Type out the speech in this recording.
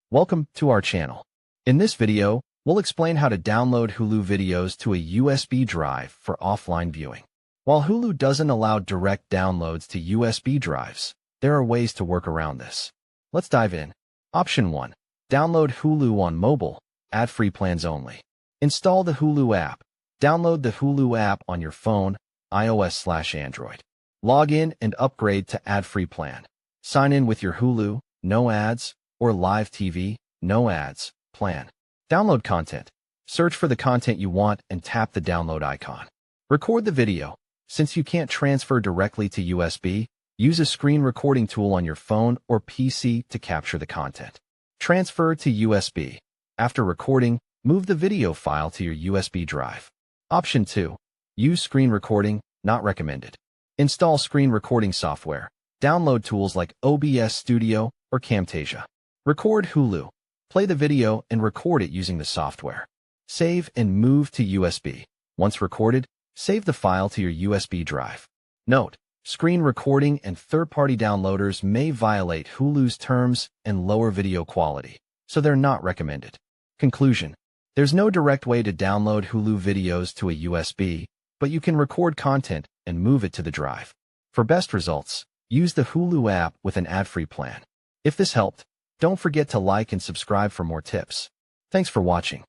Welcome to our channel. In this video, we'll explain how to download Hulu videos to a USB drive for offline viewing. While Hulu doesn't allow direct downloads to USB drives, there are ways to work around this. Let's dive in. Option 1. Download Hulu on mobile, ad-free plans only. Install the Hulu app. Download the Hulu app on your phone, iOS/Android. Log in and upgrade to ad-free plan. Sign in with your Hulu, no ads, or live TV, no ads, plan. Download content. Search for the content you want and tap the download icon. Record the video. Since you can't transfer directly to USB, use a screen recording tool on your phone or PC to capture the content. Transfer to USB. After recording, move the video file to your USB drive. Option 2. Use screen recording, not recommended. Install screen recording software. Download tools like OBS Studio or Camtasia. Record Hulu. Play the video and record it using the software. Save and move to USB. Once recorded, save the file to your USB drive. Note: screen recording and third-party downloaders may violate Hulu's terms and lower video quality, so they're not recommended. Conclusion: there's no direct way to download Hulu videos to a USB, but you can record content and move it to the drive. For best results, use the Hulu app with an ad-free plan. If this helped, don't forget to like and subscribe for more tips. Thanks for watching.